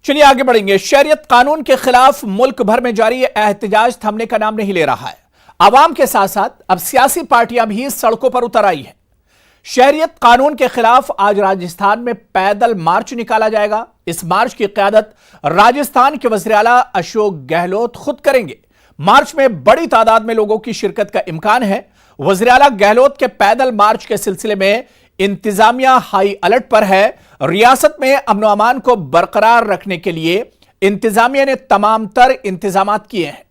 चलिए आगे बढ़ेंगे। शरीयत कानून के खिलाफ मुल्क भर में जारी एहतजाज थमने का नाम नहीं ले रहा है। आवाम के साथ साथ अब सियासी पार्टियां भी सड़कों पर उतर आई हैं। शरीयत कानून के खिलाफ आज राजस्थान में पैदल मार्च निकाला जाएगा। इस मार्च की क़यादत राजस्थान के वज़ीर आला अशोक गहलोत खुद करेंगे। मार्च में बड़ी तादाद में लोगों की शिरकत का इम्कान है। वज़ीर आला गहलोत के पैदल मार्च के सिलसिले में इंतजामिया हाई अलर्ट पर है। रियासत में अमन अमान को बरकरार रखने के लिए इंतजामिया ने तमाम तर इंतजाम किए हैं।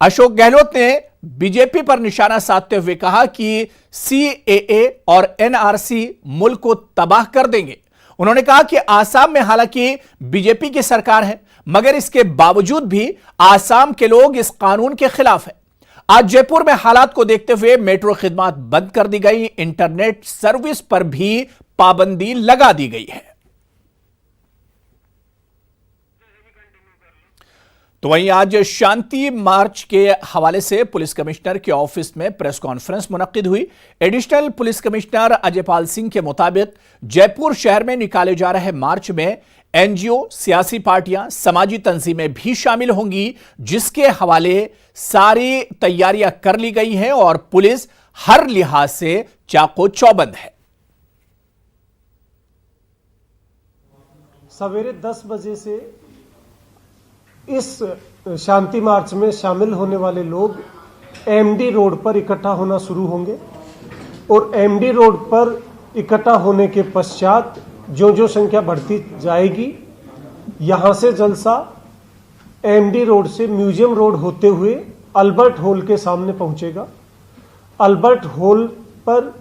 अशोक गहलोत ने बीजेपी पर निशाना साधते हुए कहा कि सीएए और एनआरसी मुल्क को तबाह कर देंगे। उन्होंने कहा कि आसाम में हालांकि बीजेपी की सरकार है, मगर इसके बावजूद भी आसाम के लोग इस कानून के खिलाफ हैं। आज जयपुर में हालात को देखते हुए मेट्रो खिदमत बंद कर दी गई, इंटरनेट सर्विस पर भी पाबंदी लगा दी गई है। तो वहीं आज शांति मार्च के हवाले से पुलिस कमिश्नर के ऑफिस में प्रेस कॉन्फ्रेंस मुनक्किद हुई। Additional police commissioner Ajaypal Singh के मुताबिक जयपुर शहर में निकाले जा रहे मार्च में एनजीओ, सियासी पार्टियां, समाजी तंजीमें भी शामिल होंगी, जिसके हवाले सारी तैयारियां कर ली गई हैं और पुलिस हर लिहाज से चाको चौबंद है। सवेरे 10 बजे से इस शांति मार्च में शामिल होने वाले लोग एमडी रोड पर इकट्ठा होना शुरू होंगे और एमडी रोड पर इकट्ठा होने के पश्चात जो संख्या बढ़ती जाएगी, यहां से जलसा एमडी रोड से म्यूजियम रोड होते हुए अल्बर्ट हॉल के सामने पहुंचेगा। अल्बर्ट हॉल पर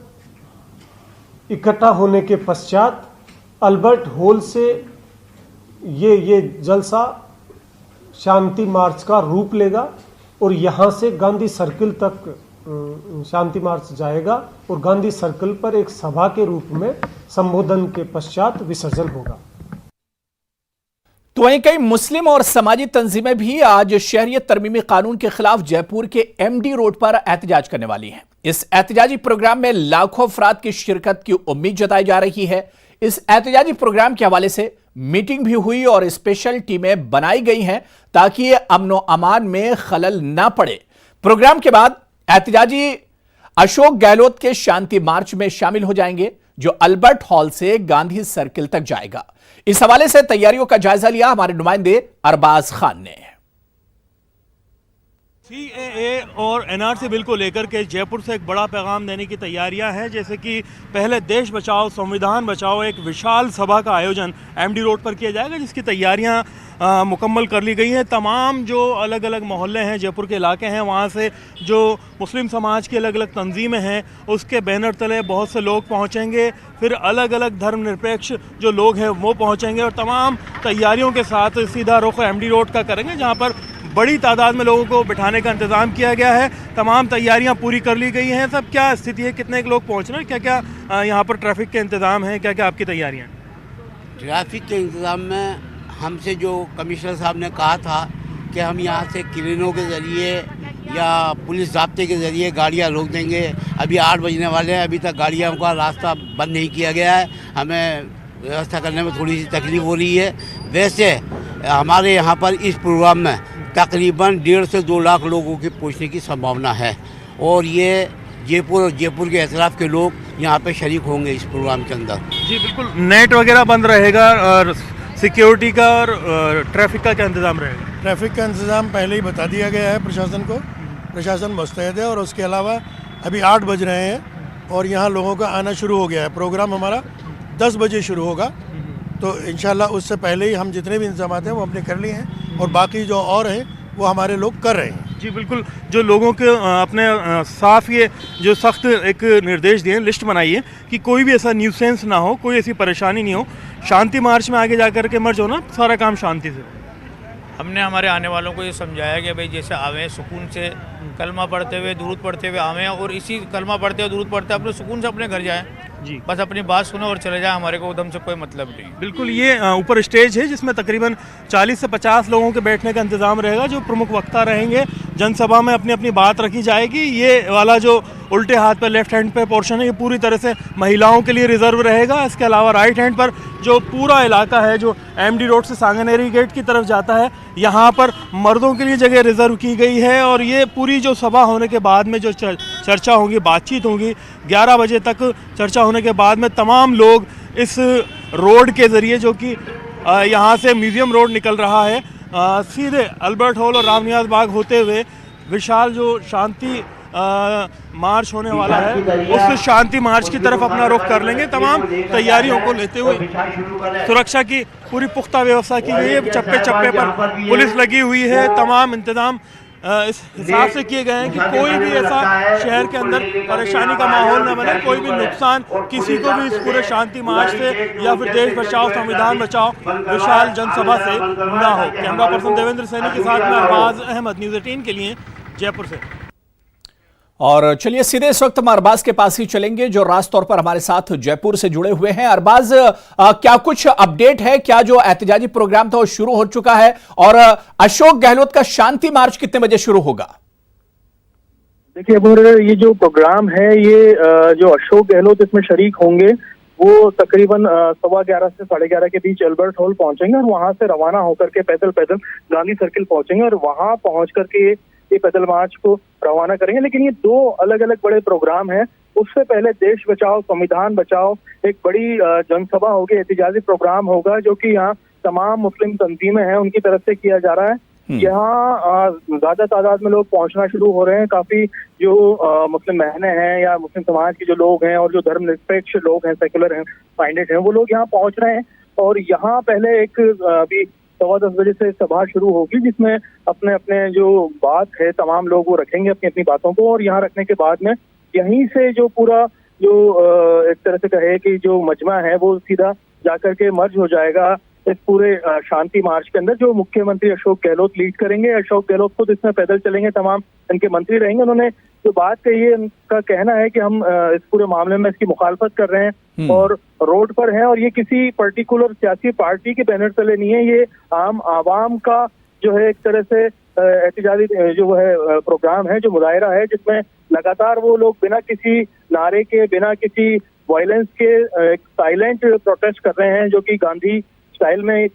इकट्ठा होने के पश्चात अल्बर्ट हॉल से ये जलसा शांति मार्च का रूप लेगा और यहां से गांधी सर्किल तक शांति मार्च जाएगा और गांधी सर्किल पर एक सभा के रूप में संबोधन के पश्चात विसर्जन होगा। तो वहीं कई मुस्लिम और समाजी तंजीमें भी आज शहरियत तरमीमी कानून के खिलाफ जयपुर के एमडी रोड पर एहतजाज करने वाली हैं। इस एहतजाजी प्रोग्राम में लाखों अफराद की शिरकत की उम्मीद जताई जा रही है। इस एहतजाजी प्रोग्राम के हवाले से मीटिंग भी हुई और स्पेशल टीमें बनाई गई हैं ताकि अमनो अमान में खलल ना पड़े। प्रोग्राम के बाद एहतजाजी अशोक गहलोत के शांति मार्च में शामिल हो जाएंगे, जो अल्बर्ट हॉल से गांधी सर्किल तक जाएगा। इस हवाले से तैयारियों का जायजा लिया हमारे नुमाइंदे अरबाज खान ने। सीएए और एनआरसी बिल को लेकर के जयपुर से एक बड़ा पैगाम देने की तैयारियां हैं। जैसे कि पहले देश बचाओ संविधान बचाओ एक विशाल सभा का आयोजन एमडी रोड पर किया जाएगा, जिसकी तैयारियां मुकम्मल कर ली गई हैं। तमाम जो अलग अलग मोहल्ले हैं, जयपुर के इलाके हैं, वहाँ से जो मुस्लिम समाज की अलग अलग तंजीमें हैं, उसके बैनर तले बहुत से लोग पहुँचेंगे। फिर अलग अलग धर्मनिरपेक्ष जो लोग हैं वो पहुँचेंगे और तमाम तैयारियों के साथ सीधा रुख एमडी रोड का करेंगे, जहाँ पर बड़ी तादाद में लोगों को बिठाने का इंतज़ाम किया गया है। तमाम तैयारियां पूरी कर ली गई हैं। सब क्या स्थिति है, कितने लोग पहुंच रहे हैं, क्या क्या यहाँ पर ट्रैफिक के इंतज़ाम हैं, क्या क्या आपकी तैयारियां? ट्रैफिक के इंतज़ाम में हमसे जो कमिश्नर साहब ने कहा था कि हम यहाँ से क्रेनों के ज़रिए या पुलिस ज़ाब्ते के ज़रिए गाड़ियाँ रोक देंगे। अभी 8 बजने वाले हैं, अभी तक गाड़ियों का रास्ता बंद नहीं किया गया है। हमें व्यवस्था करने में थोड़ी सी तकलीफ़ हो रही है। वैसे हमारे यहाँ पर इस प्रोग्राम में तकरीबन 1.5 से 2 लाख लोगों के पहुँचने की संभावना है और ये जयपुर और जयपुर के एतराफ़ के लोग यहाँ पे शरीक होंगे इस प्रोग्राम के अंदर। जी बिल्कुल, नेट वगैरह बंद रहेगा और सिक्योरिटी का और ट्रैफिक का क्या इंतज़ाम रहेगा? ट्रैफिक का इंतज़ाम पहले ही बता दिया गया है प्रशासन को। प्रशासन मुस्तैद है और उसके अलावा अभी 8 बज रहे हैं और यहाँ लोगों का आना शुरू हो गया है। प्रोग्राम हमारा 10 बजे शुरू होगा, तो इंशाल्लाह उससे पहले ही हम जितने भी इंतजाम हैं वो अपने कर लिए हैं और बाकी जो और हैं वो हमारे लोग कर रहे हैं। जी बिल्कुल, जो लोगों के अपने साफ ये जो सख्त एक निर्देश दिए, लिस्ट बनाई है कि कोई भी ऐसा न्यूसेंस ना हो, कोई ऐसी परेशानी नहीं हो। शांति मार्च में आगे जाकर के मर्ज हो ना, सारा काम शांति से। हमने हमारे आने वालों को ये समझाया कि भाई जैसे आवें सुकून से, कलमा पढ़ते हुए दुरूद पढ़ते हुए आवें और इसी कलमा पढ़ते हुए दुरूद पढ़ते हुए अपने सुकून से अपने घर जाएं। जी। बस अपनी बात सुनो और चले जाए, हमारे को उधम से कोई मतलब नहीं। बिल्कुल, ये ऊपर स्टेज है जिसमें तकरीबन 40 से 50 लोगों के बैठने का इंतजाम रहेगा, जो प्रमुख वक्ता रहेंगे। जनसभा में अपनी अपनी बात रखी जाएगी। ये वाला जो उल्टे हाथ पे लेफ्ट हैंड पे पोर्शन है, ये पूरी तरह से महिलाओं के लिए रिजर्व रहेगा। इसके अलावा राइट हैंड पर जो पूरा इलाका है, जो एमडी रोड से सांगानेरी गेट की तरफ जाता है, यहाँ पर मर्दों के लिए जगह रिजर्व की गई है। और ये पूरी जो सभा होने के बाद में जो चर्चा होगी, बातचीत होगी, 11 बजे तक चर्चा होने के बाद में तमाम लोग इस रोड के ज़रिए, जो कि यहाँ से म्यूज़ियम रोड निकल रहा है, सीधे अल्बर्ट हॉल और रामनिवास बाग होते हुए विशाल जो शांति मार्च होने वाला है, उस शांति मार्च की तरफ अपना रुख कर लेंगे। तमाम तैयारियों को लेते हुए सुरक्षा की पूरी पुख्ता व्यवस्था की गई है। चप्पे चप्पे पर पुलिस लगी हुई है। तमाम इंतजाम इस हिसाब से किए गए हैं कि कोई भी ऐसा शहर के अंदर परेशानी का माहौल न बने, कोई भी नुकसान किसी को भी इस पूरे शांति मार्च से या फिर देश बचाओ संविधान बचाओ विशाल जनसभा से ना हो। कैमरा पर्सन देवेंद्र सैनी के साथ में अरबाज अहमद, न्यूज़ 18 के लिए जयपुर से। और चलिए सीधे इस वक्त हम अरबाज के पास ही चलेंगे, जो राज तौर पर हमारे साथ जयपुर से जुड़े हुए हैं। अरबाज, क्या कुछ अपडेट है? क्या जो एहतजाजी प्रोग्राम था वो शुरू हो चुका है? और अशोक गहलोत का शांति मार्च कितने बजे शुरू होगा? देखिए अमर, ये जो प्रोग्राम है, ये जो अशोक गहलोत इसमें शरीक होंगे, वो तकरीबन 11:15 से 11:30 के बीच अल्बर्ट हॉल पहुंचेंगे और वहां से रवाना होकर के पैदल गांधी सर्किल पहुंचेंगे और वहां पहुंच करके ये पैदल मार्च को रवाना करेंगे। लेकिन ये दो अलग अलग बड़े प्रोग्राम हैं। उससे पहले देश बचाओ संविधान बचाओ एक बड़ी जनसभा होगी, एहतिजाजी प्रोग्राम होगा, जो कि यहाँ तमाम मुस्लिम तंजीमें हैं उनकी तरफ से किया जा रहा है। यहाँ ज्यादा तादाद में लोग पहुंचना शुरू हो रहे हैं। काफी जो मुस्लिम बहनें हैं या मुस्लिम समाज के जो लोग हैं और जो धर्मनिरपेक्ष लोग हैं, सेकुलर हैं, माइंडेड हैं, वो लोग यहाँ पहुंच रहे हैं। और यहाँ पहले एक अभी 10:15 बजे से सभा शुरू होगी, जिसमें अपने अपने जो बात है तमाम लोग वो रखेंगे अपनी अपनी बातों को। और यहाँ रखने के बाद में यहीं से जो पूरा जो एक तरह से कहे कि जो मजमा है वो सीधा जाकर के मर्ज हो जाएगा इस पूरे शांति मार्च के अंदर, जो मुख्यमंत्री अशोक गहलोत लीड करेंगे। अशोक गहलोत खुद इसमें पैदल चलेंगे, तमाम इनके मंत्री रहेंगे। उन्होंने जो बात कही है, उनका कहना है कि हम इस पूरे मामले में इसकी मुखालफत कर रहे हैं और रोड पर हैं। और ये किसी पर्टिकुलर सियासी पार्टी के बैनर तले नहीं है, ये आम आवाम का जो है एक तरह से एहतिजाजी जो है प्रोग्राम है, जो मुजाहिरा है, जिसमें लगातार वो लोग बिना किसी नारे के, बिना किसी वायलेंस के एक साइलेंट प्रोटेस्ट कर रहे हैं, जो कि गांधी स्टाइल में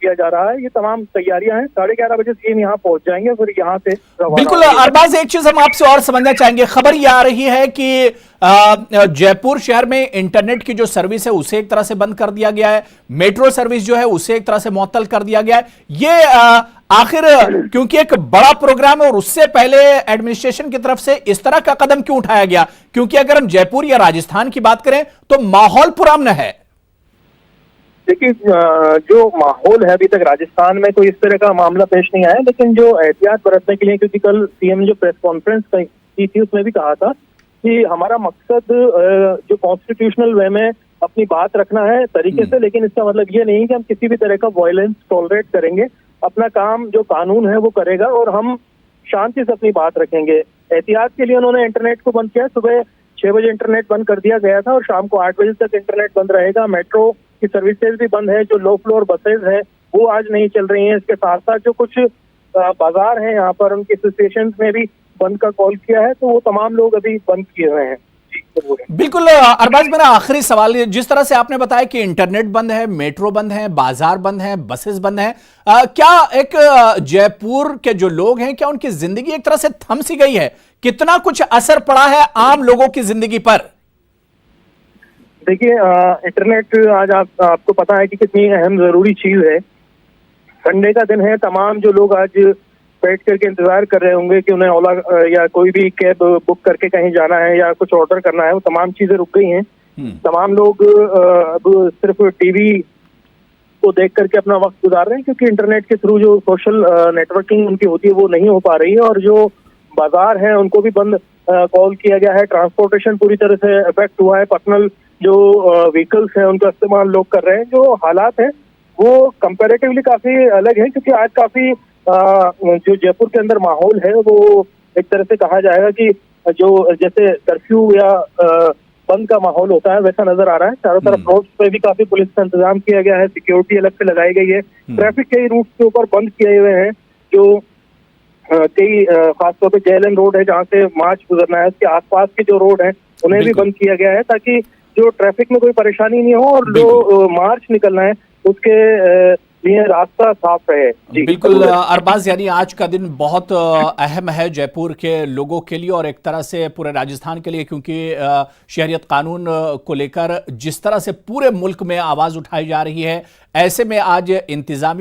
किया जा रहा है। ये तमाम तैयारियां हैं। 11:30 बजे सीएम यहाँ पहुंच जाएंगे, फिर यहाँ से बिल्कुल। अरबाज, एक चीज हम आपसे और समझना चाहेंगे। खबर ये आ रही है कि जयपुर शहर में इंटरनेट की जो सर्विस है उसे एक तरह से बंद कर दिया गया है, मेट्रो सर्विस जो है उसे एक तरह से मुअत्तल कर दिया गया है। ये आखिर क्योंकि एक बड़ा प्रोग्राम है और उससे पहले एडमिनिस्ट्रेशन की तरफ से इस तरह का कदम क्यों उठाया गया? क्योंकि अगर हम जयपुर या राजस्थान की बात करें तो माहौल पुरअमन है। देखिए, जो माहौल है अभी तक राजस्थान में कोई इस तरह का मामला पेश नहीं आया, लेकिन जो एहतियात बरतने के लिए, क्योंकि कल सीएम ने जो प्रेस कॉन्फ्रेंस की थी उसमें भी कहा था कि हमारा मकसद जो कॉन्स्टिट्यूशनल वे में अपनी बात रखना है तरीके से, लेकिन इसका मतलब ये नहीं कि हम किसी भी तरह का वायलेंस टॉलरेट करेंगे। अपना काम जो कानून है वो करेगा और हम शांति से अपनी बात रखेंगे। एहतियात के लिए उन्होंने इंटरनेट को बंद किया। सुबह 6 बजे इंटरनेट बंद कर दिया गया था और शाम को 8 बजे तक इंटरनेट बंद रहेगा। मेट्रो की सर्विसेज भी बंद है। जो लो फ्लोर बसेज है वो आज नहीं चल रही हैं। इसके साथ साथ जो कुछ बाजार हैं यहाँ पर, उनके एसोसिएशन में भी बंद का कॉल किया है, तो वो तमाम लोग अभी बंद किए हुए हैं। बिल्कुल। अरबाज, मेरा आखिरी सवाल, जिस तरह से आपने बताया कि इंटरनेट बंद है, मेट्रो बंद है, बाजार बंद है, बसेस बंद है, क्या एक जयपुर के जो लोग हैं, क्या उनकी जिंदगी एक तरह से थम सी गई है? कितना कुछ असर पड़ा है आम लोगों की जिंदगी पर? देखिए, इंटरनेट आज आपको पता है कि कितनी अहम जरूरी चीज है। संडे का दिन है, तमाम जो लोग आज बैठ करके इंतजार कर रहे होंगे कि उन्हें ओला या कोई भी कैब बुक करके कहीं जाना है या कुछ ऑर्डर करना है, वो तमाम चीजें रुक गई हैं। तमाम लोग अब सिर्फ टीवी को देख करके अपना वक्त गुजार रहे हैं, क्योंकि इंटरनेट के थ्रू जो सोशल नेटवर्किंग उनकी होती है वो नहीं हो पा रही है। और जो बाजार है उनको भी बंद कॉल किया गया है। ट्रांसपोर्टेशन पूरी तरह से अफेक्ट हुआ है। पर्सनल जो व्हीकल्स हैं उनका इस्तेमाल लोग कर रहे हैं। जो हालात है वो कंपैरेटिवली काफी अलग है, क्योंकि आज काफी जो जयपुर के अंदर माहौल है वो एक तरह से कहा जाएगा कि जो जैसे कर्फ्यू या बंद का माहौल होता है वैसा नजर आ रहा है। चारों तरफ रोड्स पे भी काफी पुलिस का इंतजाम किया गया है, सिक्योरिटी अलग से लगाई गई है। ट्रैफिक कई रूट के ऊपर बंद किए हुए हैं, जो कई खासतौर पे JLN रोड है जहाँ से मार्च गुजरना है, उसके आसपास के जो रोड है उन्हें भी बंद किया गया है ताकि जो ट्रैफिक में कोई परेशानी नहीं हो और जो मार्च निकलना है उसके लिए रास्ता साफ रहे। जी बिल्कुल अरबाज, यानी आज का दिन बहुत अहम है जयपुर के लोगों के लिए और एक तरह से पूरे राजस्थान के लिए, क्योंकि शहरियत कानून को लेकर जिस तरह से पूरे मुल्क में आवाज उठाई जा रही है, ऐसे में आज इंतजामिया